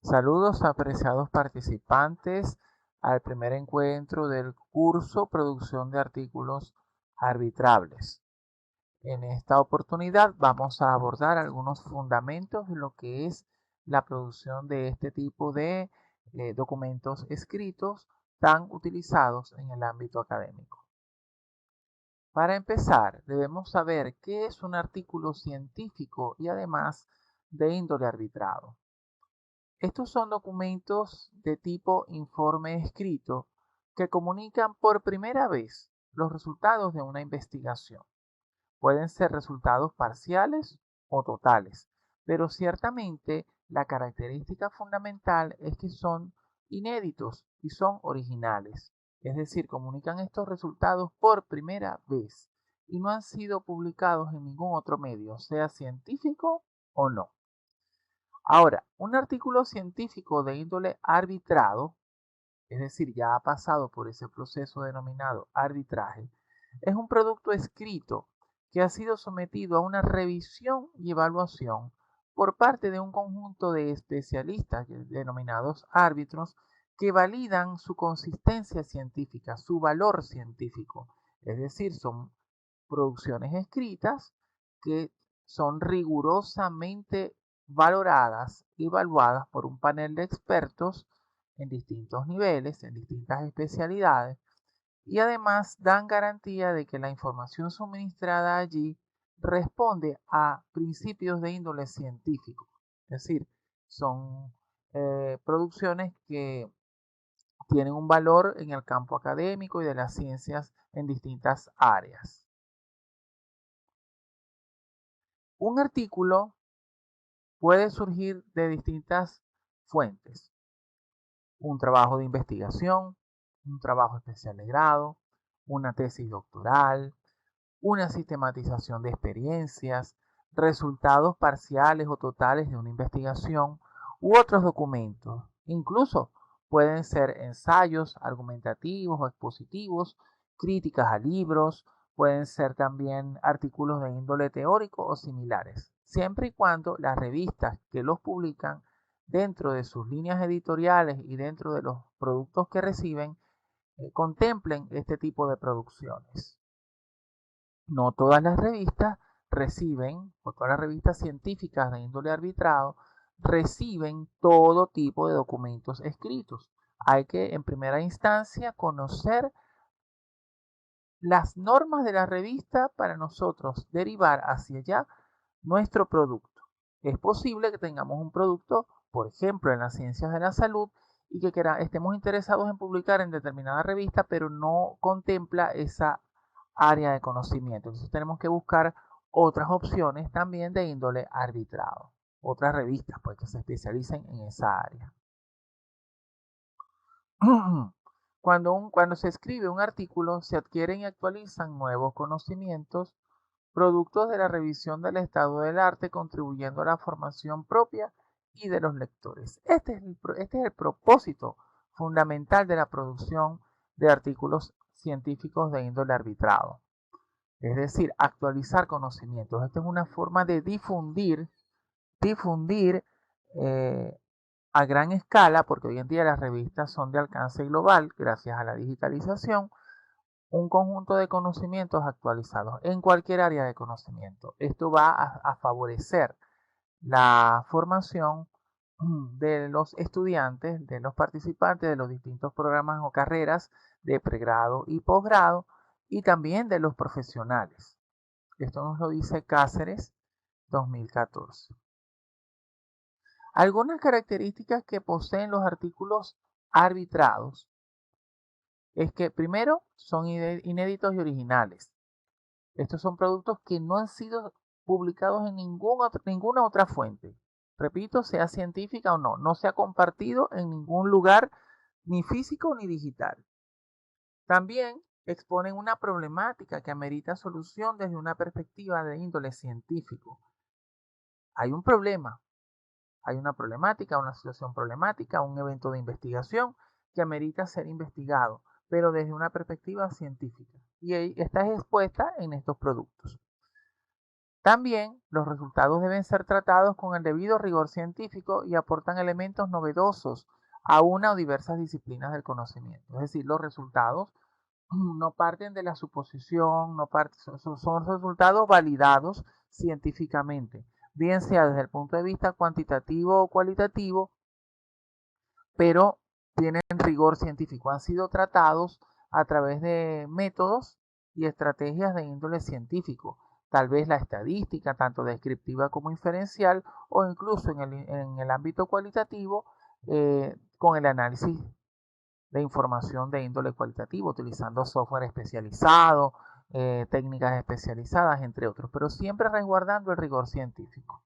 Saludos, apreciados participantes, al primer encuentro del curso Producción de Artículos Arbitrables. En esta oportunidad vamos a abordar algunos fundamentos de lo que es la producción de este tipo de documentos escritos tan utilizados en el ámbito académico. Para empezar, debemos saber qué es un artículo científico y además de índole arbitrado. Estos son documentos de tipo informe escrito que comunican por primera vez los resultados de una investigación. Pueden ser resultados parciales o totales, pero ciertamente la característica fundamental es que son inéditos y son originales. Es decir, comunican estos resultados por primera vez y no han sido publicados en ningún otro medio, sea científico o no. Ahora, un artículo científico de índole arbitrado, es decir, ya ha pasado por ese proceso denominado arbitraje, es un producto escrito que ha sido sometido a una revisión y evaluación por parte de un conjunto de especialistas denominados árbitros que validan su consistencia científica, su valor científico. Es decir, son producciones escritas que son rigurosamente valoradas y evaluadas por un panel de expertos en distintos niveles, en distintas especialidades, y además dan garantía de que la información suministrada allí responde a principios de índole científico. Es decir, son producciones que tienen un valor en el campo académico y de las ciencias en distintas áreas. Un artículo puede surgir de distintas fuentes. Un trabajo de investigación, un trabajo especial de grado, una tesis doctoral, una sistematización de experiencias, resultados parciales o totales de una investigación u otros documentos. Incluso pueden ser ensayos argumentativos o expositivos, críticas a libros, pueden ser también artículos de índole teórico o similares, siempre y cuando las revistas que los publican dentro de sus líneas editoriales y dentro de los productos que reciben contemplen este tipo de producciones. No todas las revistas reciben, o todas las revistas científicas de índole arbitrado, reciben todo tipo de documentos escritos. Hay que, en primera instancia, conocer las normas de la revista para nosotros derivar hacia allá nuestro producto. Es posible que tengamos un producto, por ejemplo, en las ciencias de la salud, y que estemos interesados en publicar en determinada revista, pero no contempla esa área de conocimiento. Entonces tenemos que buscar otras opciones también de índole arbitrado, otras revistas pues, que se especialicen en esa área. Cuando se escribe un artículo, se adquieren y actualizan nuevos conocimientos, productos de la revisión del estado del arte, contribuyendo a la formación propia y de los lectores. Este es el propósito fundamental de la producción de artículos científicos de índole arbitrado. Es decir, actualizar conocimientos. Esta es una forma de difundir eh, a gran escala, porque hoy en día las revistas son de alcance global gracias a la digitalización, un conjunto de conocimientos actualizados en cualquier área de conocimiento. Esto va a favorecer la formación de los estudiantes, de los participantes de los distintos programas o carreras de pregrado y posgrado y también de los profesionales. Esto nos lo dice Cáceres 2014. Algunas características que poseen los artículos arbitrados es que primero son inéditos y originales. Estos son productos que no han sido publicados en ninguna otra fuente. Repito, sea científica o no, no se ha compartido en ningún lugar, ni físico ni digital. También exponen una problemática que amerita solución desde una perspectiva de índole científico. Hay un problema, hay una problemática, una situación problemática, un evento de investigación que amerita ser investigado, pero desde una perspectiva científica. Y esta es expuesta en estos productos. También los resultados deben ser tratados con el debido rigor científico y aportan elementos novedosos a una o diversas disciplinas del conocimiento. Es decir, los resultados no parten de la suposición, son resultados validados científicamente, bien sea desde el punto de vista cuantitativo o cualitativo, pero tienen rigor científico. Han sido tratados a través de métodos y estrategias de índole científico, tal vez la estadística, tanto descriptiva como inferencial, o incluso en el ámbito cualitativo, con el análisis de información de índole cualitativo, utilizando software especializado, técnicas especializadas, entre otros, pero siempre resguardando el rigor científico.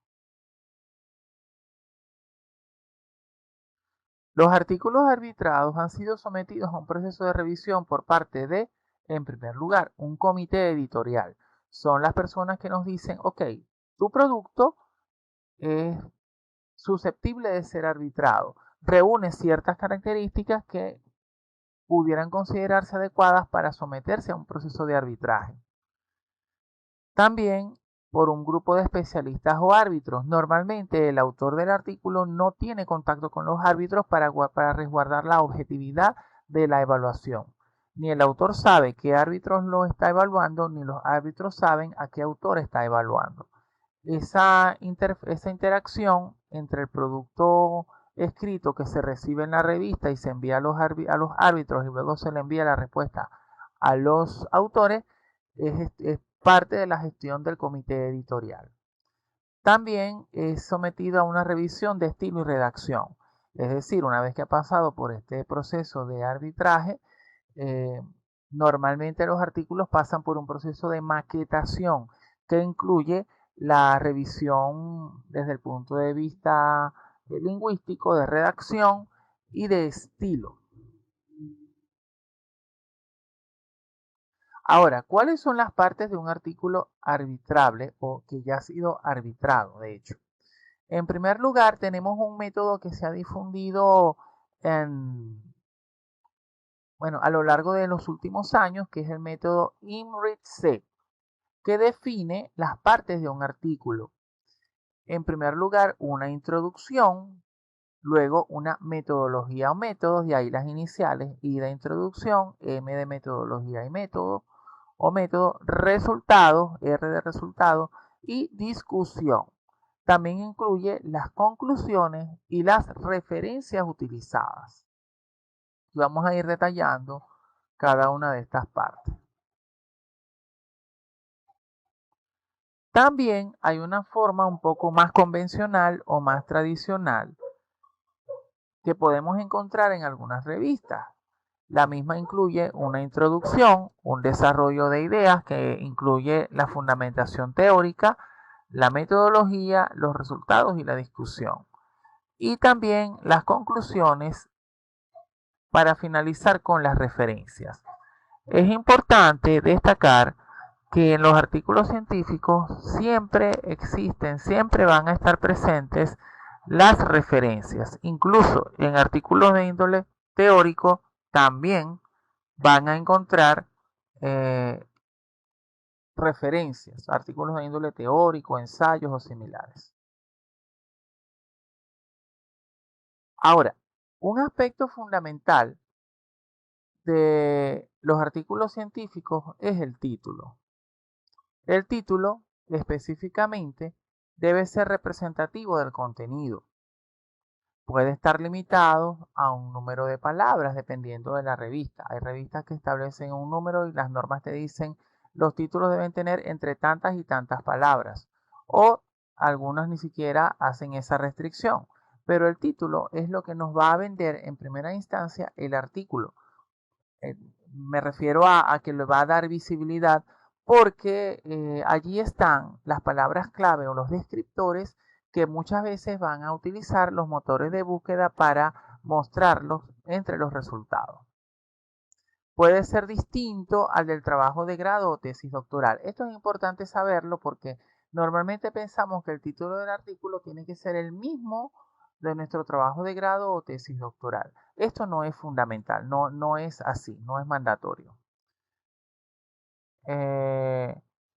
Los artículos arbitrados han sido sometidos a un proceso de revisión por parte de, en primer lugar, un comité editorial. Son las personas que nos dicen, ok, tu producto es susceptible de ser arbitrado, reúne ciertas características que pudieran considerarse adecuadas para someterse a un proceso de arbitraje. También por un grupo de especialistas o árbitros. Normalmente el autor del artículo no tiene contacto con los árbitros para resguardar la objetividad de la evaluación. Ni el autor sabe qué árbitros lo está evaluando, ni los árbitros saben a qué autor está evaluando. Esa interacción entre el producto escrito que se recibe en la revista y se envía a los árbitros y luego se le envía la respuesta a los autores es parte de la gestión del comité editorial. También es sometido a una revisión de estilo y redacción. Es decir, una vez que ha pasado por este proceso de arbitraje, normalmente los artículos pasan por un proceso de maquetación que incluye la revisión desde el punto de vista lingüístico, de redacción y de estilo. Ahora, ¿cuáles son las partes de un artículo arbitrable o que ya ha sido arbitrado, de hecho? En primer lugar, tenemos un método que se ha difundido a lo largo de los últimos años, que es el método IMRIT-C, que define las partes de un artículo. En primer lugar, una introducción, luego una metodología o métodos, de ahí las iniciales, I de introducción, M de metodología y método, o método, resultados, R de resultado, y discusión. También incluye las conclusiones y las referencias utilizadas. Y vamos a ir detallando cada una de estas partes. También hay una forma un poco más convencional o más tradicional que podemos encontrar en algunas revistas. La misma incluye una introducción, un desarrollo de ideas que incluye la fundamentación teórica, la metodología, los resultados y la discusión. Y también las conclusiones para finalizar con las referencias. Es importante destacar que en los artículos científicos siempre existen, siempre van a estar presentes las referencias. Incluso en artículos de índole teórico también van a encontrar referencias, artículos de índole teórico, ensayos o similares. Ahora, un aspecto fundamental de los artículos científicos es el título. El título, específicamente, debe ser representativo del contenido. Puede estar limitado a un número de palabras dependiendo de la revista. Hay revistas que establecen un número y las normas te dicen los títulos deben tener entre tantas y tantas palabras. O algunas ni siquiera hacen esa restricción. Pero el título es lo que nos va a vender en primera instancia el artículo. Me refiero a que le va a dar visibilidad porque allí están las palabras clave o los descriptores que muchas veces van a utilizar los motores de búsqueda para mostrarlos entre los resultados. Puede ser distinto al del trabajo de grado o tesis doctoral. Esto es importante saberlo porque normalmente pensamos que el título del artículo tiene que ser el mismo de nuestro trabajo de grado o tesis doctoral. Esto no es fundamental, no es así, no es mandatorio.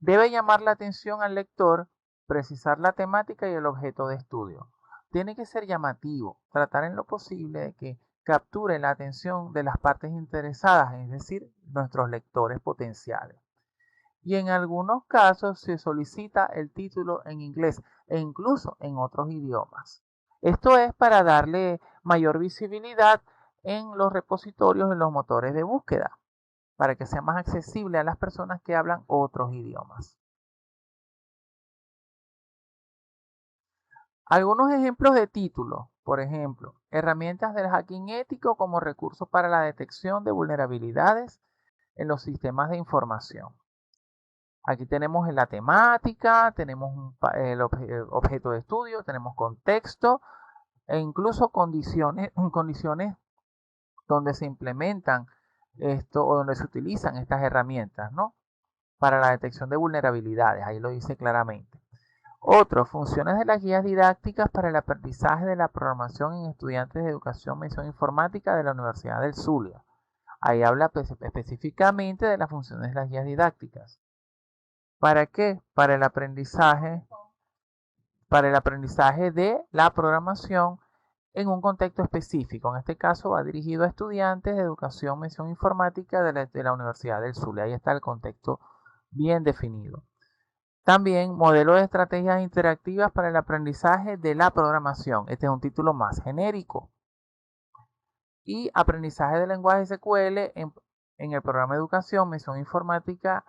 Debe llamar la atención al lector, precisar la temática y el objeto de estudio. Tiene que ser llamativo, tratar en lo posible de que capture la atención de las partes interesadas, es decir, nuestros lectores potenciales. Y en algunos casos se solicita el título en inglés e incluso en otros idiomas. Esto es para darle mayor visibilidad en los repositorios, en los motores de búsqueda, para que sea más accesible a las personas que hablan otros idiomas. Algunos ejemplos de títulos, por ejemplo, herramientas del hacking ético como recurso para la detección de vulnerabilidades en los sistemas de información. Aquí tenemos la temática, tenemos el objeto de estudio, tenemos contexto e incluso condiciones donde se implementan esto o donde se utilizan estas herramientas, ¿no? Para la detección de vulnerabilidades, ahí lo dice claramente. Otro, funciones de las guías didácticas para el aprendizaje de la programación en estudiantes de educación mención informática de la Universidad del Zulia. Ahí habla específicamente de las funciones de las guías didácticas. ¿Para qué? Para el aprendizaje de la programación en un contexto específico. En este caso va dirigido a estudiantes de educación mención informática de la Universidad del Zulia. Ahí está el contexto bien definido. También modelo de estrategias interactivas para el aprendizaje de la programación. Este es un título más genérico. Y aprendizaje de lenguaje SQL en el programa de educación mención informática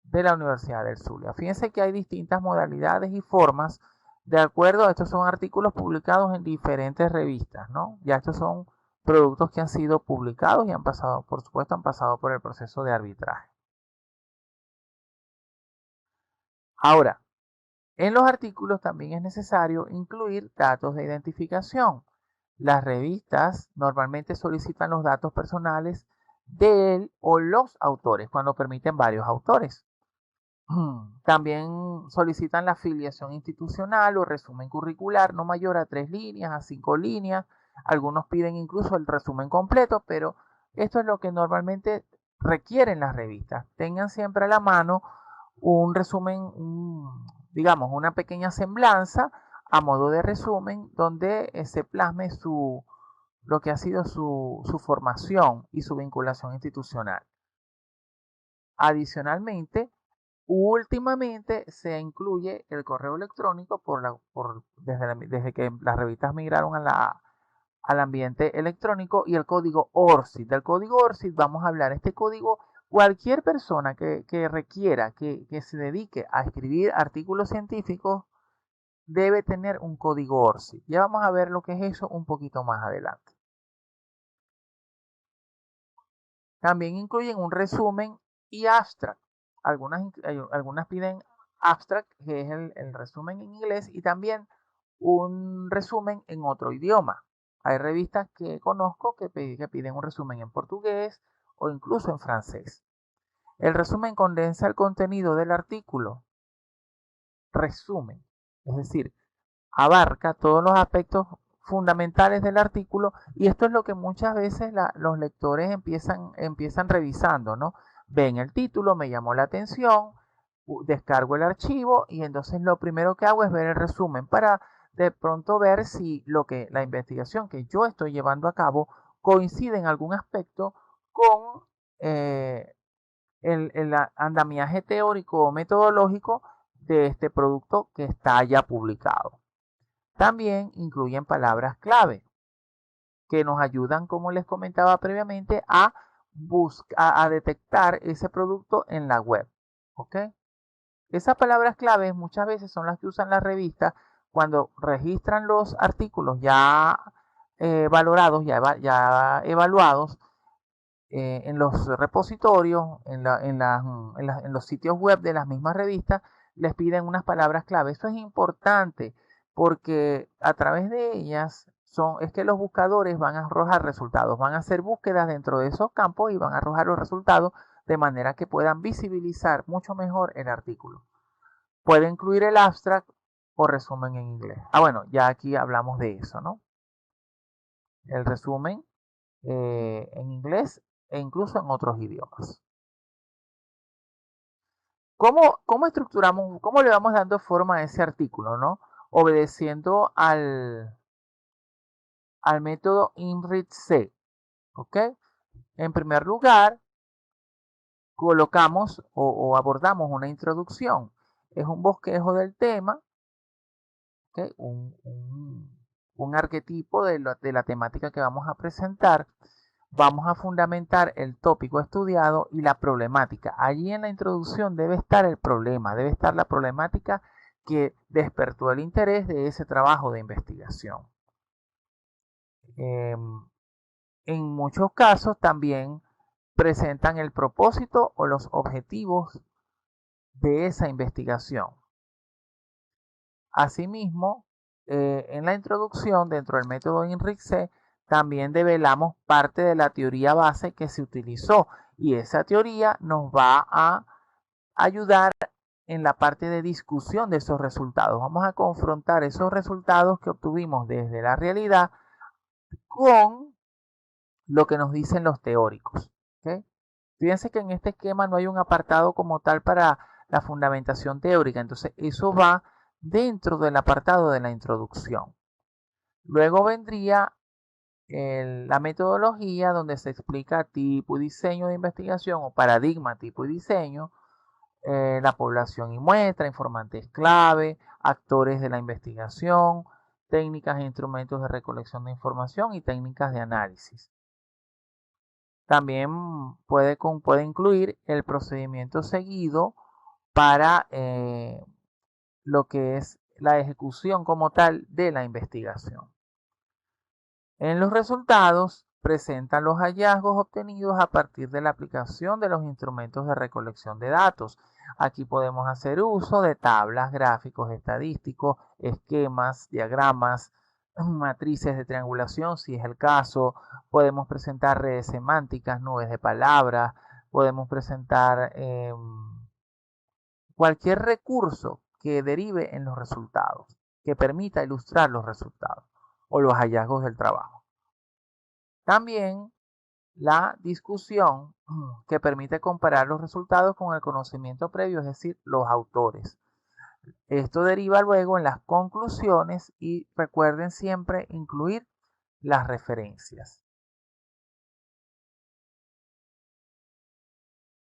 de la Universidad del Zulia. Fíjense que hay distintas modalidades y formas de acuerdo a estos son artículos publicados en diferentes revistas, ¿no? Ya estos son productos que han sido publicados y han pasado, por supuesto, han pasado por el proceso de arbitraje. Ahora, en los artículos también es necesario incluir datos de identificación. Las revistas normalmente solicitan los datos personales de él o los autores cuando permiten varios autores. También solicitan la afiliación institucional o resumen curricular no mayor a 3 líneas, a 5 líneas. Algunos piden incluso el resumen completo, pero esto es lo que normalmente requieren las revistas. Tengan siempre a la mano un resumen, digamos, una pequeña semblanza a modo de resumen donde se plasme lo que ha sido su formación y su vinculación institucional. Adicionalmente, últimamente se incluye el correo electrónico desde que las revistas migraron al ambiente electrónico y el código ORCID. Del código ORCID vamos a hablar. Este código, cualquier persona que requiera, que se dedique a escribir artículos científicos, debe tener un código ORCID. Ya vamos a ver lo que es eso un poquito más adelante. También incluyen un resumen y abstract. Algunas piden abstract, que es el resumen en inglés, y también un resumen en otro idioma. Hay revistas que conozco que piden un resumen en portugués o incluso en francés. El resumen condensa el contenido del artículo. Resumen, es decir, abarca todos los aspectos fundamentales del artículo y esto es lo que muchas veces los lectores empiezan revisando, ¿no? Ven el título, me llamó la atención, descargo el archivo y entonces lo primero que hago es ver el resumen para de pronto ver si la investigación que yo estoy llevando a cabo coincide en algún aspecto con el andamiaje teórico o metodológico de este producto que está ya publicado. También incluyen palabras clave que nos ayudan, como les comentaba previamente, a detectar ese producto en la web. ¿Ok? Esas palabras claves muchas veces son las que usan las revistas cuando registran los artículos ya valorados, ya evaluados en los repositorios, en los sitios web de las mismas revistas, les piden unas palabras clave. Eso es importante porque a través de ellas es que los buscadores van a arrojar resultados, van a hacer búsquedas dentro de esos campos y van a arrojar los resultados de manera que puedan visibilizar mucho mejor el artículo. Puede incluir el abstract o resumen en inglés. Bueno, ya aquí hablamos de eso, ¿no? El resumen en inglés e incluso en otros idiomas. ¿Cómo estructuramos, cómo le vamos dando forma a ese artículo, ¿no? Obedeciendo al método INRIT-C, ¿ok? En primer lugar, colocamos o abordamos una introducción. Es un bosquejo del tema, ¿ok? Un arquetipo de la temática que vamos a presentar. Vamos a fundamentar el tópico estudiado y la problemática. Allí en la introducción debe estar el problema, debe estar la problemática que despertó el interés de ese trabajo de investigación. En muchos casos también presentan el propósito o los objetivos de esa investigación. Asimismo, en la introducción, dentro del método INRIC-C, también develamos parte de la teoría base que se utilizó y esa teoría nos va a ayudar en la parte de discusión de esos resultados. Vamos a confrontar esos resultados que obtuvimos desde la realidad con lo que nos dicen los teóricos. ¿Okay? Fíjense que en este esquema no hay un apartado como tal para la fundamentación teórica, entonces eso va dentro del apartado de la introducción. Luego vendría la metodología donde se explica tipo y diseño de investigación o paradigma, tipo y diseño, la población y muestra, informantes clave, actores de la investigación, técnicas e instrumentos de recolección de información y técnicas de análisis. También puede incluir el procedimiento seguido para lo que es la ejecución como tal de la investigación. En los resultados presentan los hallazgos obtenidos a partir de la aplicación de los instrumentos de recolección de datos. Aquí podemos hacer uso de tablas, gráficos estadísticos, esquemas, diagramas, matrices de triangulación, si es el caso. Podemos presentar redes semánticas, nubes de palabras. Podemos presentar cualquier recurso que derive en los resultados, que permita ilustrar los resultados o los hallazgos del trabajo. También la discusión que permite comparar los resultados con el conocimiento previo, es decir, los autores. Esto deriva luego en las conclusiones y recuerden siempre incluir las referencias.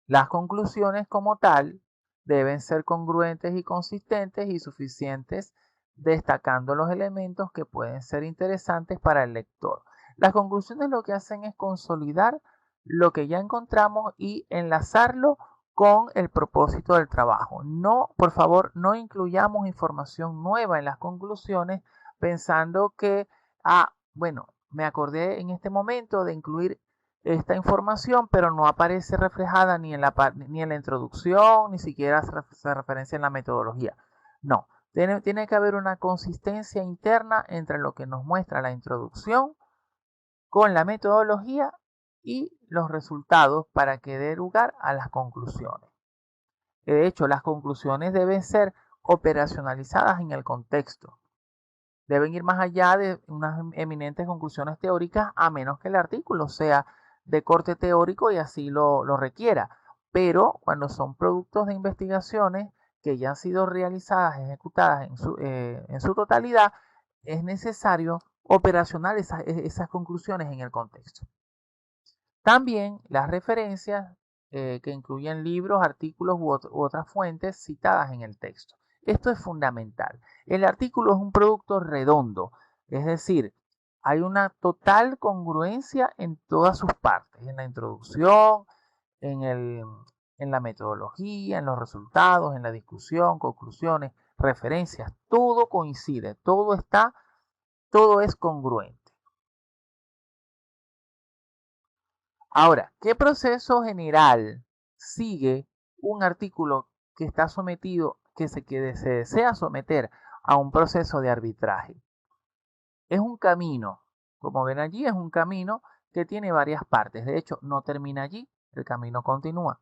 Las conclusiones como tal deben ser congruentes y consistentes y suficientes, destacando los elementos que pueden ser interesantes para el lector. Las conclusiones lo que hacen es consolidar lo que ya encontramos y enlazarlo con el propósito del trabajo. No, por favor, no incluyamos información nueva en las conclusiones pensando que, bueno, me acordé en este momento de incluir esta información, pero no aparece reflejada ni en la introducción, ni siquiera se referencia en la metodología. No, tiene que haber una consistencia interna entre lo que nos muestra la introducción con la metodología y los resultados para que dé lugar a las conclusiones. De hecho, las conclusiones deben ser operacionalizadas en el contexto. Deben ir más allá de unas eminentes conclusiones teóricas, a menos que el artículo sea de corte teórico y así lo requiera. Pero cuando son productos de investigaciones que ya han sido realizadas, ejecutadas en su totalidad, es necesario operacionalizar esas conclusiones en el contexto. También las referencias que incluyen libros, artículos u otras fuentes citadas en el texto. Esto es fundamental. El artículo es un producto redondo, es decir, hay una total congruencia en todas sus partes, en la introducción, en la metodología, en los resultados, en la discusión, conclusiones, referencias, todo coincide, todo es congruente. Ahora, ¿qué proceso general sigue un artículo que está sometido, que se desea someter a un proceso de arbitraje? Es un camino, como ven allí, es un camino que tiene varias partes. De hecho, no termina allí, el camino continúa.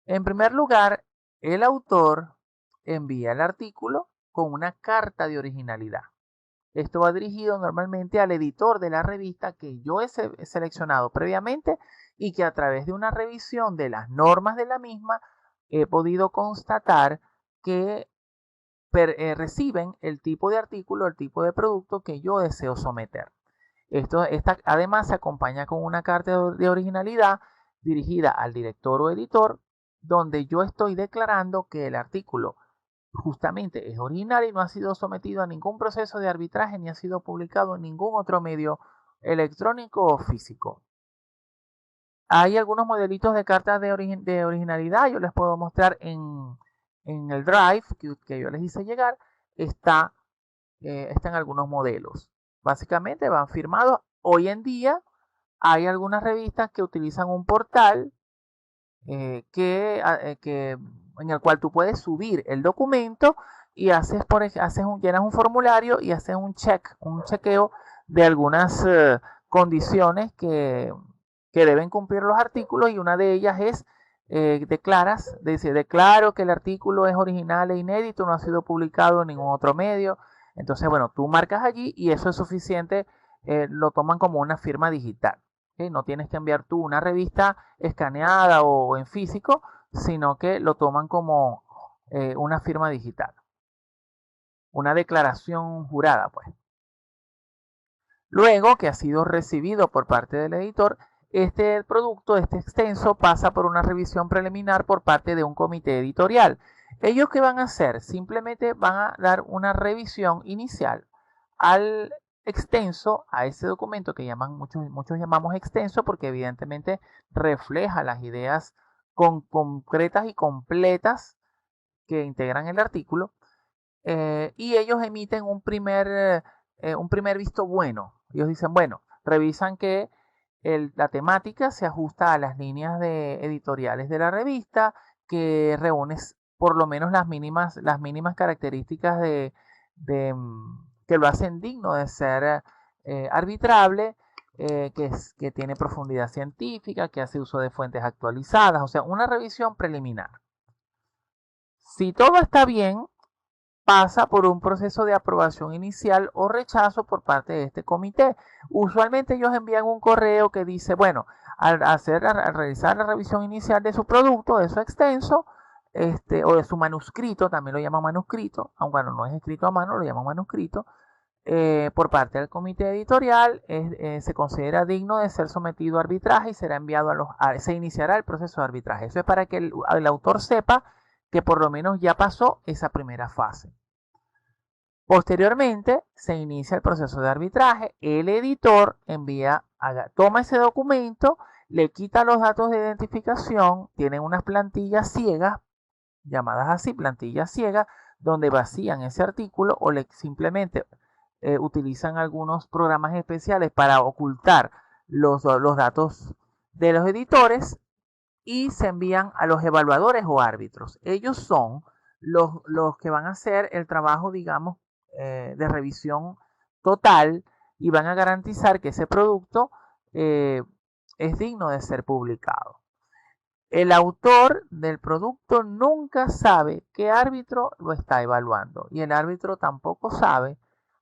En primer lugar, el autor envía el artículo con una carta de originalidad. Esto va dirigido normalmente al editor de la revista que yo he seleccionado previamente y que a través de una revisión de las normas de la misma he podido constatar que reciben el tipo de artículo, el tipo de producto que yo deseo someter. Esta además se acompaña con una carta de originalidad dirigida al director o editor, donde yo estoy declarando que el artículo justamente es original y no ha sido sometido a ningún proceso de arbitraje ni ha sido publicado en ningún otro medio electrónico o físico. Hay algunos modelitos de cartas de originalidad, yo les puedo mostrar en el Drive que yo les hice llegar, están algunos modelos. Básicamente van firmados. Hoy en día hay algunas revistas que utilizan un portal en el cual tú puedes subir el documento y llenas un formulario y haces un chequeo de algunas condiciones que deben cumplir los artículos, y una de ellas es declaro que el artículo es original e inédito, no ha sido publicado en ningún otro medio. Entonces, bueno, tú marcas allí y eso es suficiente, lo toman como una firma digital. ¿Okay? No tienes que enviar tú una revista escaneada o en físico, sino que lo toman como una firma digital, una declaración jurada, pues. Luego que ha sido recibido por parte del editor, este producto, este extenso, pasa por una revisión preliminar por parte de un comité editorial. ¿Ellos qué van a hacer? Simplemente van a dar una revisión inicial al extenso, a ese documento que muchos llamamos extenso, porque evidentemente refleja las ideas concretas y completas que integran el artículo, y ellos emiten un primer visto bueno. Ellos dicen, bueno, revisan que la temática se ajusta a las líneas editoriales de la revista, que reúne por lo menos las mínimas características que lo hacen digno de ser arbitrable, que tiene profundidad científica, que hace uso de fuentes actualizadas, o sea, una revisión preliminar. Si todo está bien, pasa por un proceso de aprobación inicial o rechazo por parte de este comité. Usualmente ellos envían un correo que dice, bueno, al realizar la revisión inicial de su producto, de su extenso, o de su manuscrito, también lo llaman manuscrito, aunque no es escrito a mano, lo llaman manuscrito, por parte del comité editorial, se considera digno de ser sometido a arbitraje y será enviado se iniciará el proceso de arbitraje. Eso es para que el autor sepa que por lo menos ya pasó esa primera fase. Posteriormente se inicia el proceso de arbitraje. El editor toma ese documento, le quita los datos de identificación, tienen unas plantillas ciegas, llamadas así, plantillas ciegas, donde vacían ese artículo o simplemente utilizan algunos programas especiales para ocultar los datos de los editores, y se envían a los evaluadores o árbitros. Ellos son los que van a hacer el trabajo, digamos, de revisión total, y van a garantizar que ese producto es digno de ser publicado. El autor del producto nunca sabe qué árbitro lo está evaluando, y el árbitro tampoco sabe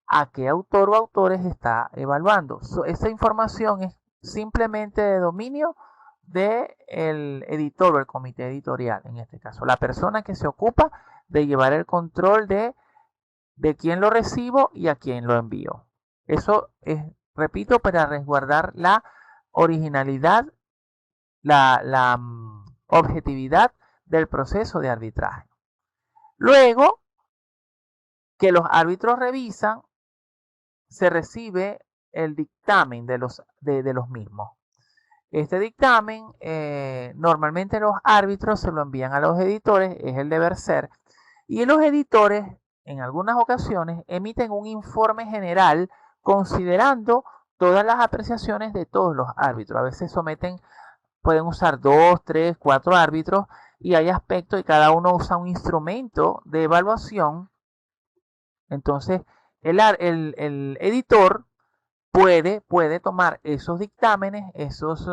a qué autor o autores está evaluando. Esa información es simplemente de dominio del editor o el comité editorial, en este caso, la persona que se ocupa de llevar el control de quién lo recibo y a quién lo envío. Eso es, repito, para resguardar la originalidad, la objetividad del proceso de arbitraje. Luego que los árbitros revisan, se recibe el dictamen de los mismos. Este dictamen, normalmente los árbitros se lo envían a los editores, es el deber ser, y los editores en algunas ocasiones emiten un informe general considerando todas las apreciaciones de todos los árbitros. A veces pueden usar 2, 3, 4 árbitros, y hay aspectos y cada uno usa un instrumento de evaluación. Entonces el editor puede tomar esos dictámenes, esos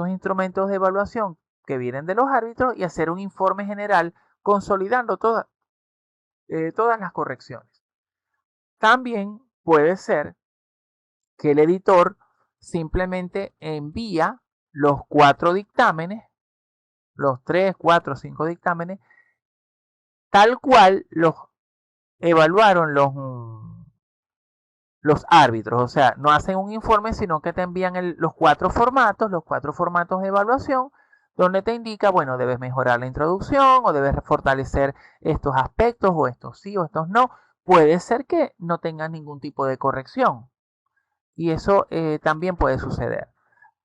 instrumentos de evaluación que vienen de los árbitros, y hacer un informe general consolidando todas las correcciones. También puede ser que el editor simplemente envía los 4 dictámenes los 3, 4, 5 dictámenes, tal cual los evaluaron los árbitros. O sea, no hacen un informe, sino que te envían los 4 formatos de evaluación, donde te indica, bueno, debes mejorar la introducción o debes fortalecer estos aspectos o estos sí o estos no. Puede ser que no tengas ningún tipo de corrección y eso también puede suceder.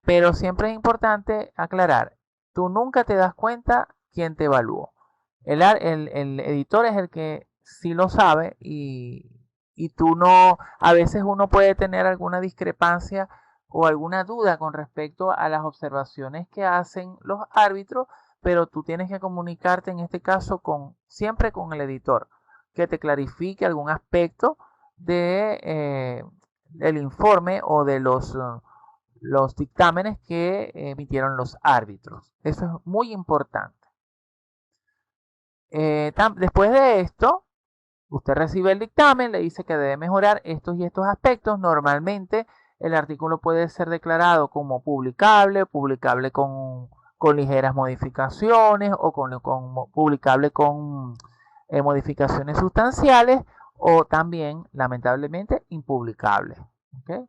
Pero siempre es importante aclarar, tú nunca te das cuenta quién te evaluó. El editor es el que sí lo sabe y tú no, a veces uno puede tener alguna discrepancia o alguna duda con respecto a las observaciones que hacen los árbitros, pero tú tienes que comunicarte en este caso siempre con el editor, que te clarifique algún aspecto del informe o de los dictámenes que emitieron los árbitros. Eso es muy importante. Después de esto, usted recibe el dictamen, le dice que debe mejorar estos y estos aspectos. Normalmente el artículo puede ser declarado como publicable con ligeras modificaciones o publicable con modificaciones sustanciales o también, lamentablemente, impublicable. ¿Okay?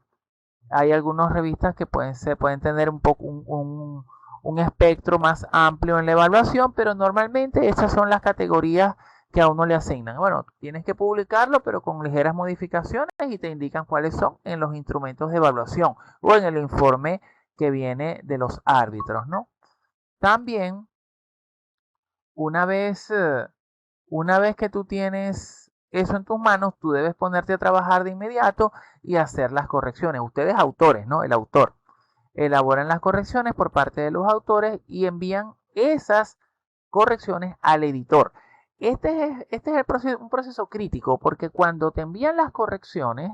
Hay algunas revistas que pueden tener un poco un espectro más amplio en la evaluación, pero normalmente estas son las categorías que a uno le asignan. Bueno, tienes que publicarlo, pero con ligeras modificaciones y te indican cuáles son en los instrumentos de evaluación o en el informe que viene de los árbitros, ¿no? También, una vez, una vez que tú tienes eso en tus manos, tú debes ponerte a trabajar de inmediato y hacer las correcciones. Ustedes autores, ¿no? El autor. Elaboran las correcciones por parte de los autores y envían esas correcciones al editor. Este es un proceso crítico porque cuando te envían las correcciones,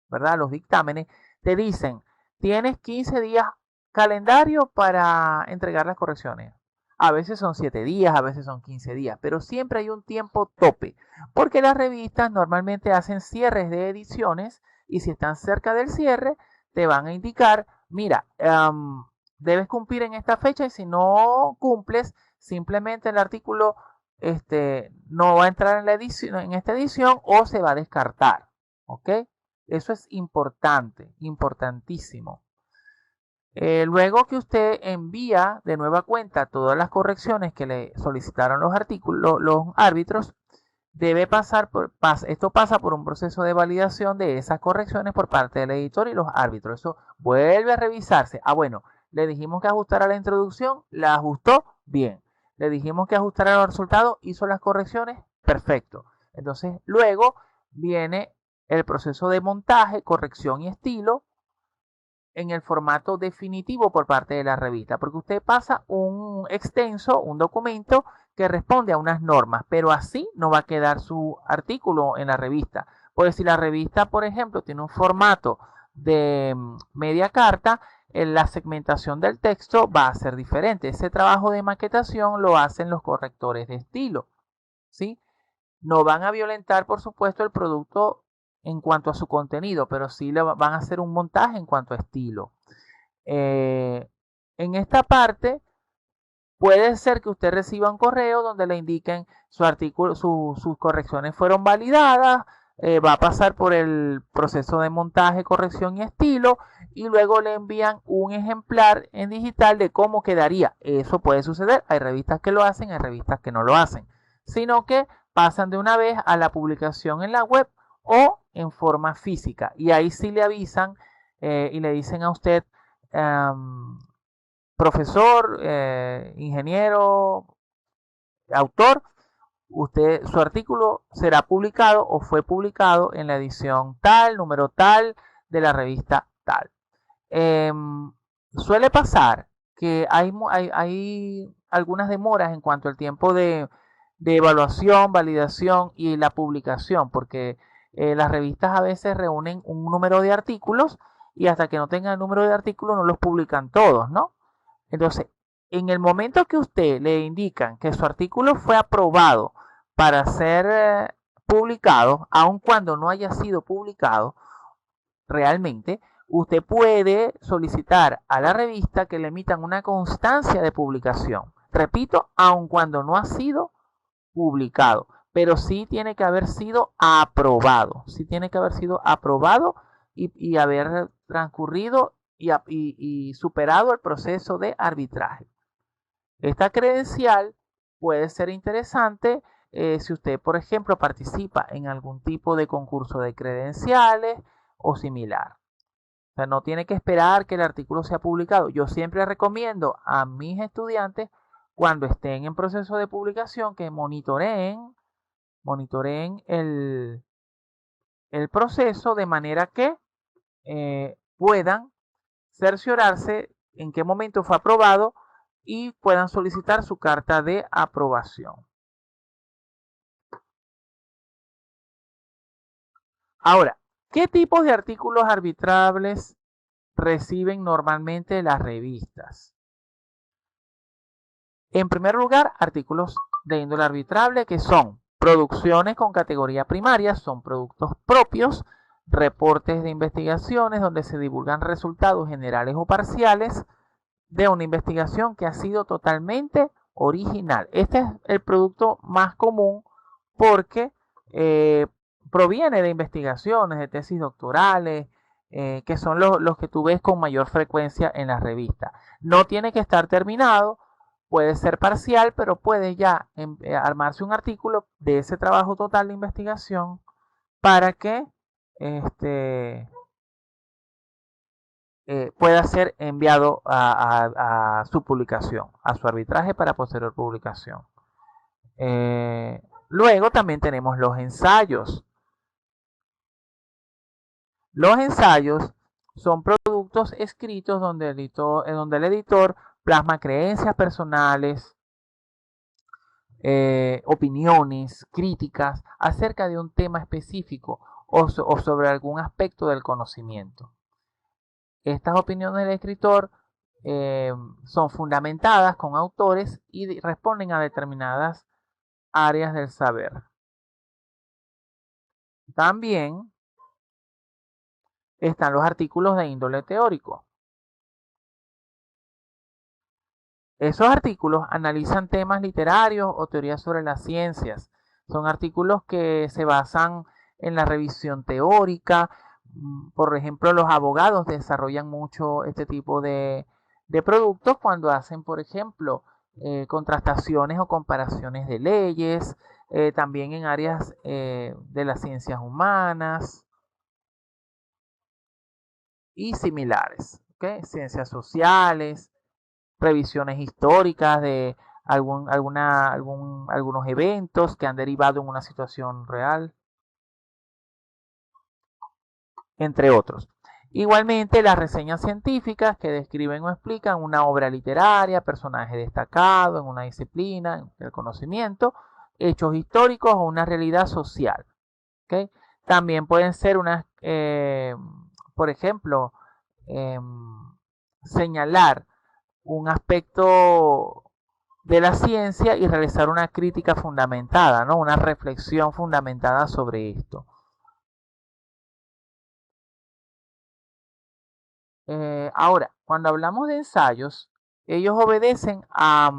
¿verdad? Los dictámenes, te dicen, tienes 15 días calendario para entregar las correcciones. A veces son 7 días, a veces son 15 días, pero siempre hay un tiempo tope, porque las revistas normalmente hacen cierres de ediciones y si están cerca del cierre, te van a indicar, mira, debes cumplir en esta fecha y si no cumples, simplemente el artículo no va a entrar en esta edición o se va a descartar. ¿Ok? Eso es importante, importantísimo. Luego que usted envía de nueva cuenta todas las correcciones que le solicitaron los árbitros, esto pasa por un proceso de validación de esas correcciones por parte del editor y los árbitros. Eso vuelve a revisarse. Bueno, le dijimos que ajustara la introducción, la ajustó bien. Le dijimos que ajustara los resultados, hizo las correcciones, perfecto. Entonces, luego viene el proceso de montaje, corrección y estilo en el formato definitivo por parte de la revista, porque usted pasa un documento que responde a unas normas, pero así no va a quedar su artículo en la revista. Pues si la revista, por ejemplo, tiene un formato de media carta, la segmentación del texto va a ser diferente. Ese trabajo de maquetación lo hacen los correctores de estilo, ¿sí? No van a violentar, por supuesto, el producto en cuanto a su contenido, pero sí van a hacer un montaje en cuanto a estilo. En esta parte puede ser que usted reciba un correo donde le indiquen su artículo, sus correcciones fueron validadas, va a pasar por el proceso de montaje, corrección y estilo y luego le envían un ejemplar en digital de cómo quedaría. Eso puede suceder, hay revistas que lo hacen, hay revistas que no lo hacen, sino que pasan de una vez a la publicación en la web o en forma física y ahí sí le avisan y le dicen a usted profesor, ingeniero, autor, su artículo será publicado o fue publicado en la edición tal, número tal de la revista tal. Suele pasar que hay algunas demoras en cuanto al tiempo de evaluación, validación y la publicación, porque las revistas a veces reúnen un número de artículos y hasta que no tengan el número de artículos no los publican todos, ¿no? Entonces, en el momento que usted le indican que su artículo fue aprobado para ser publicado, aun cuando no haya sido publicado realmente, usted puede solicitar a la revista que le emitan una constancia de publicación. Repito, aun cuando no ha sido publicado, pero sí tiene que haber sido aprobado. Sí tiene que haber sido aprobado y haber transcurrido y superado el proceso de arbitraje. Esta credencial puede ser interesante si usted, por ejemplo, participa en algún tipo de concurso de credenciales o similar. O sea, no tiene que esperar que el artículo sea publicado. Yo siempre recomiendo a mis estudiantes, cuando estén en proceso de publicación, que monitoreen el proceso de manera que puedan cerciorarse en qué momento fue aprobado y puedan solicitar su carta de aprobación. Ahora, ¿qué tipos de artículos arbitrables reciben normalmente las revistas? En primer lugar, artículos de índole arbitrable que son producciones con categoría primaria, son productos propios, reportes de investigaciones donde se divulgan resultados generales o parciales de una investigación que ha sido totalmente original. Este es el producto más común porque proviene de investigaciones, de tesis doctorales, que son los que tú ves con mayor frecuencia en las revistas. No tiene que estar terminado, puede ser parcial, pero puede ya armarse un artículo de ese trabajo total de investigación para que pueda ser enviado a su publicación, a su arbitraje para posterior publicación. Luego también tenemos los ensayos. Los ensayos son productos escritos donde el editor plasma creencias personales, opiniones, críticas acerca de un tema específico o sobre algún aspecto del conocimiento. Estas opiniones del escritor son fundamentadas con autores y responden a determinadas áreas del saber. También están los artículos de índole teórico. Esos artículos analizan temas literarios o teorías sobre las ciencias. Son artículos que se basan en la revisión teórica. Por ejemplo, los abogados desarrollan mucho este tipo de productos cuando hacen, por ejemplo, contrastaciones o comparaciones de leyes, también en áreas de las ciencias humanas y similares, ¿okay? Ciencias sociales, revisiones históricas de algunos eventos que han derivado en una situación real, entre otros. Igualmente, las reseñas científicas que describen o explican una obra literaria, personaje destacado en una disciplina, el conocimiento, hechos históricos o una realidad social. ¿Okay? También pueden ser unas, por ejemplo, señalar un aspecto de la ciencia y realizar una crítica fundamentada, ¿no? Una reflexión fundamentada sobre esto. Ahora, cuando hablamos de ensayos, ellos obedecen a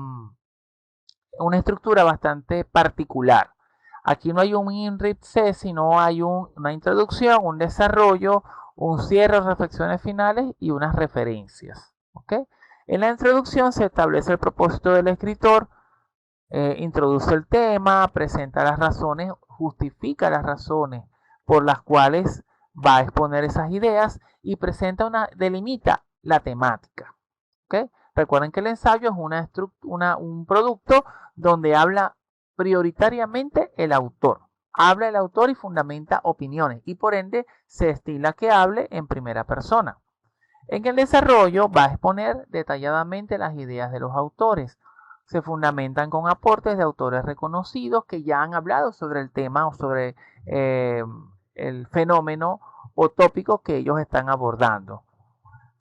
una estructura bastante particular. Aquí no hay un INRIP-C, sino hay una introducción, un desarrollo, un cierre, reflexiones finales y unas referencias. ¿Okay? En la introducción se establece el propósito del escritor, introduce el tema, presenta las razones, justifica las razones por las cuales va a exponer esas ideas y delimita la temática. ¿Okay? Recuerden que el ensayo es un producto donde habla prioritariamente el autor. Habla el autor y fundamenta opiniones y por ende se estila que hable en primera persona. En el desarrollo va a exponer detalladamente las ideas de los autores. Se fundamentan con aportes de autores reconocidos que ya han hablado sobre el tema o sobre el fenómeno o tópico que ellos están abordando.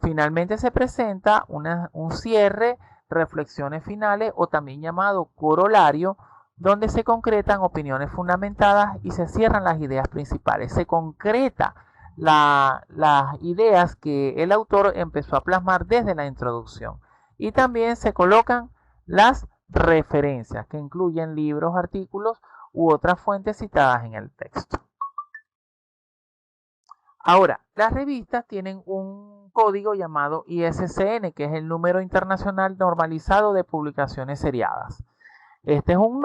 Finalmente se presenta un cierre, reflexiones finales o también llamado corolario, donde se concretan opiniones fundamentadas y se cierran las ideas principales. Se concreta las ideas que el autor empezó a plasmar desde la introducción. Y también se colocan las referencias, que incluyen libros, artículos u otras fuentes citadas en el texto. Ahora, las revistas tienen un código llamado ISSN, que es el Número Internacional Normalizado de Publicaciones Seriadas. Este es un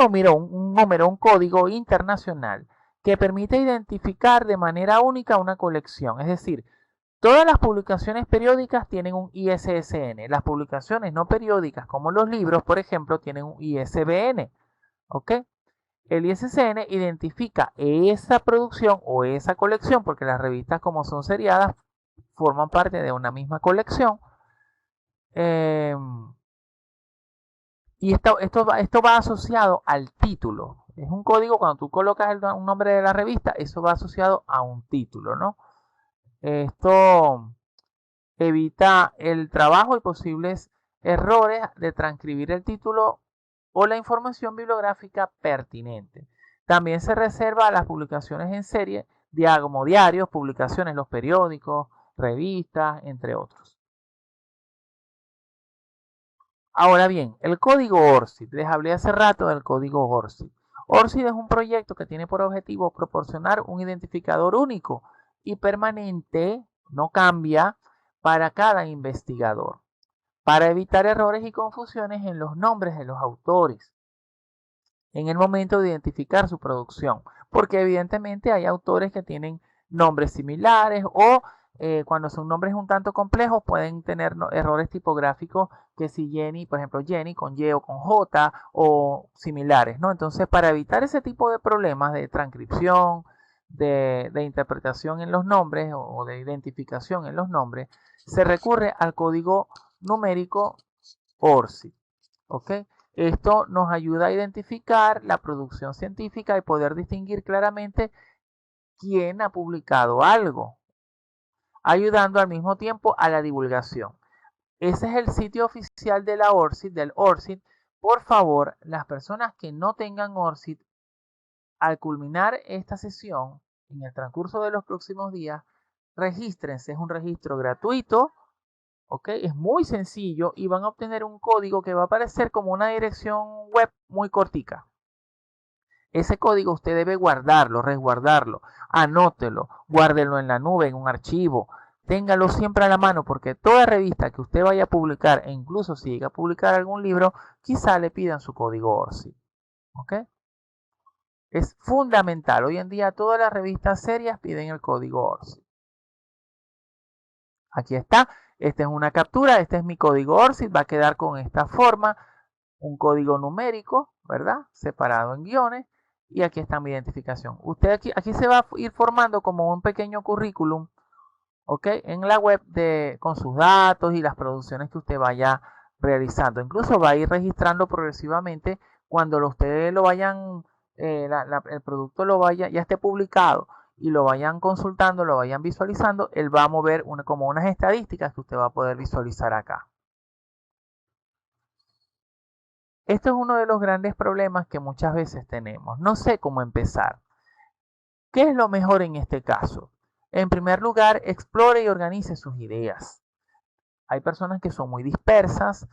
código internacional que permite identificar de manera única una colección. Es decir, todas las publicaciones periódicas tienen un ISSN. Las publicaciones no periódicas, como los libros, por ejemplo, tienen un ISBN. ¿Ok? El ISSN identifica esa producción o esa colección, porque las revistas, como son seriadas, forman parte de una misma colección. Y esto va asociado al título. Es un código, cuando tú colocas un nombre de la revista, eso va asociado a un título, ¿no? Esto evita el trabajo y posibles errores de transcribir el título o la información bibliográfica pertinente. También se reserva las publicaciones en serie, como diarios, publicaciones, los periódicos, revistas, entre otros. Ahora bien, el código ORCID. Les hablé hace rato del código ORCID. ORCID es un proyecto que tiene por objetivo proporcionar un identificador único y permanente, no cambia, para cada investigador, para evitar errores y confusiones en los nombres de los autores en el momento de identificar su producción, porque evidentemente hay autores que tienen nombres similares o cuando son nombres un tanto complejos pueden tener errores tipográficos, que si Jenny, por ejemplo, Jenny con Y o con J o similares, ¿no? Entonces, para evitar ese tipo de problemas de transcripción, de interpretación en los nombres o de identificación en los nombres, se recurre al código numérico ORCID. ¿Ok? Esto nos ayuda a identificar la producción científica y poder distinguir claramente quién ha publicado algo, ayudando al mismo tiempo a la divulgación. Ese es el sitio oficial de la ORCID, del ORCID. Por favor, las personas que no tengan ORCID, al culminar esta sesión, en el transcurso de los próximos días, regístrense. Es un registro gratuito. ¿Ok? Es muy sencillo y van a obtener un código que va a aparecer como una dirección web muy cortica. Ese código usted debe guardarlo, resguardarlo, anótelo, guárdelo en la nube, en un archivo. Téngalo siempre a la mano porque toda revista que usted vaya a publicar, e incluso si llega a publicar algún libro, quizá le pidan su código ORCID. ¿Ok? Es fundamental. Hoy en día todas las revistas serias piden el código ORCID. Aquí está. Esta es una captura, este es mi código ORCID, va a quedar con esta forma, un código numérico, ¿verdad? Separado en guiones, y aquí está mi identificación. Usted aquí se va a ir formando como un pequeño currículum, ¿ok? En la web con sus datos y las producciones que usted vaya realizando. Incluso va a ir registrando progresivamente cuando ustedes lo vayan, el producto ya esté publicado y lo vayan consultando, lo vayan visualizando, él va a mover como unas estadísticas que usted va a poder visualizar acá. Esto es uno de los grandes problemas que muchas veces tenemos. No sé cómo empezar. ¿Qué es lo mejor en este caso? En primer lugar, explore y organice sus ideas. Hay personas que son muy dispersas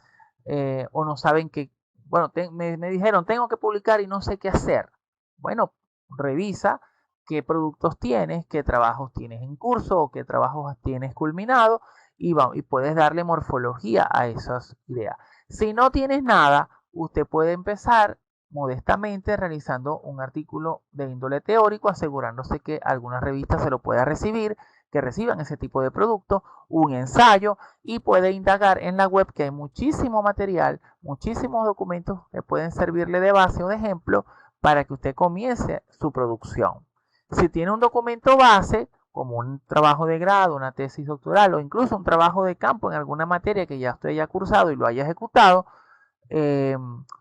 o no saben que, bueno, me dijeron, tengo que publicar y no sé qué hacer. Bueno, revisa qué productos tienes, qué trabajos tienes en curso o qué trabajos tienes culminado y puedes darle morfología a esas ideas. Si no tienes nada, usted puede empezar modestamente realizando un artículo de índole teórico, asegurándose que alguna revista se lo pueda recibir, que reciban ese tipo de producto, un ensayo, y puede indagar en la web, que hay muchísimo material, muchísimos documentos que pueden servirle de base o de ejemplo para que usted comience su producción. Si tiene un documento base, como un trabajo de grado, una tesis doctoral o incluso un trabajo de campo en alguna materia que ya usted haya cursado y lo haya ejecutado,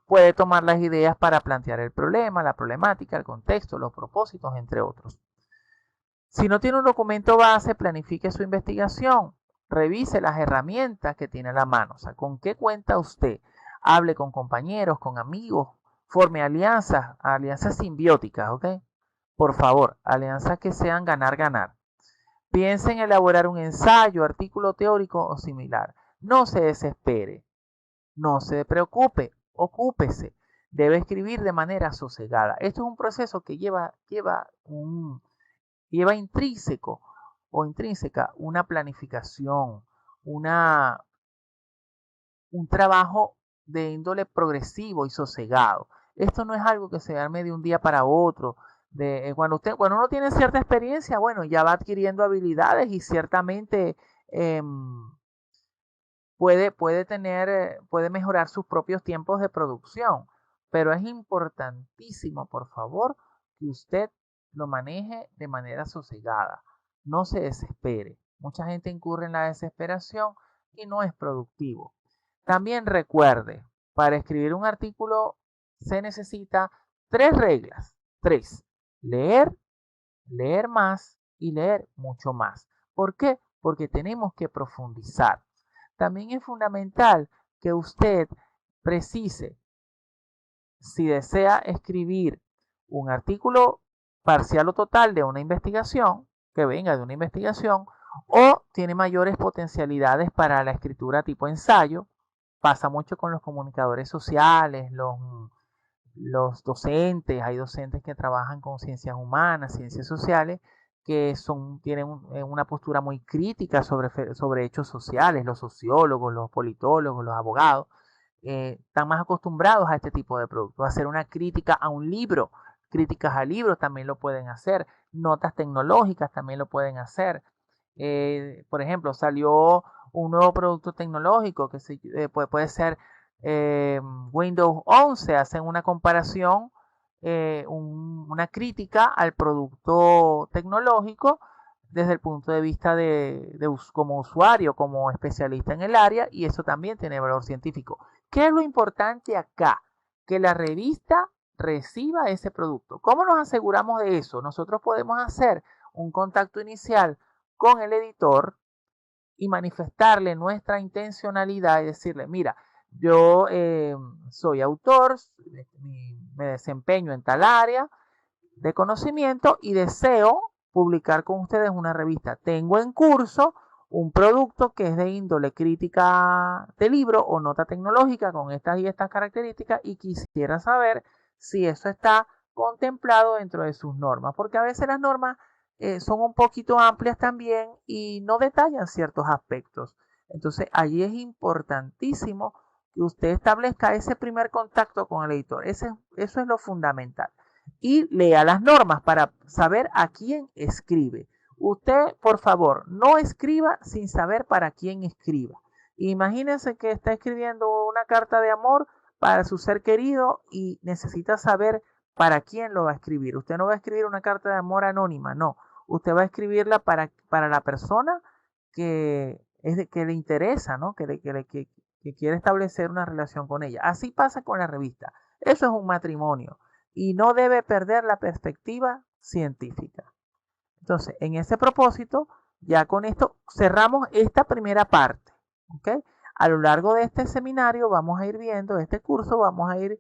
puede tomar las ideas para plantear el problema, la problemática, el contexto, los propósitos, entre otros. Si no tiene un documento base, planifique su investigación, revise las herramientas que tiene a la mano, o sea, con qué cuenta usted, hable con compañeros, con amigos, forme alianzas simbióticas, ¿ok? Por favor, alianzas que sean ganar-ganar. Piense en elaborar un ensayo, artículo teórico o similar. No se desespere, no se preocupe, ocúpese. Debe escribir de manera sosegada. Esto es un proceso que lleva intrínseco o intrínseca una planificación, un trabajo de índole progresivo y sosegado. Esto no es algo que se arme de un día para otro. Cuando uno tiene cierta experiencia, bueno, ya va adquiriendo habilidades y ciertamente puede mejorar sus propios tiempos de producción. Pero es importantísimo, por favor, que usted lo maneje de manera sosegada. No se desespere. Mucha gente incurre en la desesperación y no es productivo. También recuerde, para escribir un artículo se necesita 3 reglas. 3. Leer, leer más y leer mucho más. ¿Por qué? Porque tenemos que profundizar. También es fundamental que usted precise si desea escribir un artículo parcial o total de una investigación, que venga de una investigación, o tiene mayores potencialidades para la escritura tipo ensayo. Pasa mucho con los comunicadores sociales, los docentes. Hay docentes que trabajan con ciencias humanas, ciencias sociales, que tienen una postura muy crítica sobre hechos sociales. Los sociólogos, los politólogos, los abogados están más acostumbrados a este tipo de productos, a hacer una crítica a un libro. Críticas a libros también lo pueden hacer, notas tecnológicas también lo pueden hacer. Por ejemplo, salió un nuevo producto tecnológico que puede ser Windows 11. Hacen una comparación, una crítica al producto tecnológico desde el punto de vista como usuario, como especialista en el área, y eso también tiene valor científico. ¿Qué es lo importante acá? Que la revista reciba ese producto. ¿Cómo nos aseguramos de eso? Nosotros podemos hacer un contacto inicial con el editor y manifestarle nuestra intencionalidad y decirle, mira, yo soy autor, me desempeño en tal área de conocimiento y deseo publicar con ustedes una revista. Tengo en curso un producto que es de índole crítica de libro o nota tecnológica con estas y estas características y quisiera saber si eso está contemplado dentro de sus normas, porque a veces las normas son un poquito amplias también y no detallan ciertos aspectos. Entonces allí es importantísimo que usted establezca ese primer contacto con el editor. Eso es lo fundamental. Y lea las normas para saber a quién escribe. Usted, por favor, no escriba sin saber para quién escriba. Imagínense que está escribiendo una carta de amor para su ser querido y necesita saber para quién lo va a escribir. Usted no va a escribir una carta de amor anónima, no. Usted va a escribirla para la persona que le interesa, ¿no? Que quiere establecer una relación con ella. Así pasa con la revista. Eso es un matrimonio y no debe perder la perspectiva científica. Entonces, en ese propósito, ya con esto cerramos esta primera parte. ¿Okay? A lo largo de este seminario vamos a ir viendo, este curso, vamos a ir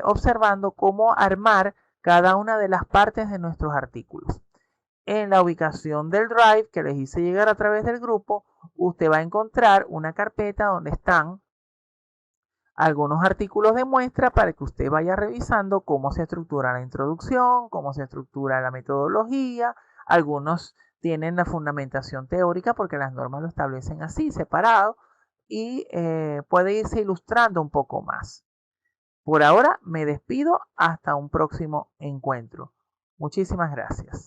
observando cómo armar cada una de las partes de nuestros artículos. En la ubicación del Drive que les hice llegar a través del grupo, usted va a encontrar una carpeta donde están algunos artículos de muestra para que usted vaya revisando cómo se estructura la introducción, cómo se estructura la metodología. Algunos tienen la fundamentación teórica porque las normas lo establecen así, separado, y puede irse ilustrando un poco más. Por ahora me despido hasta un próximo encuentro. Muchísimas gracias.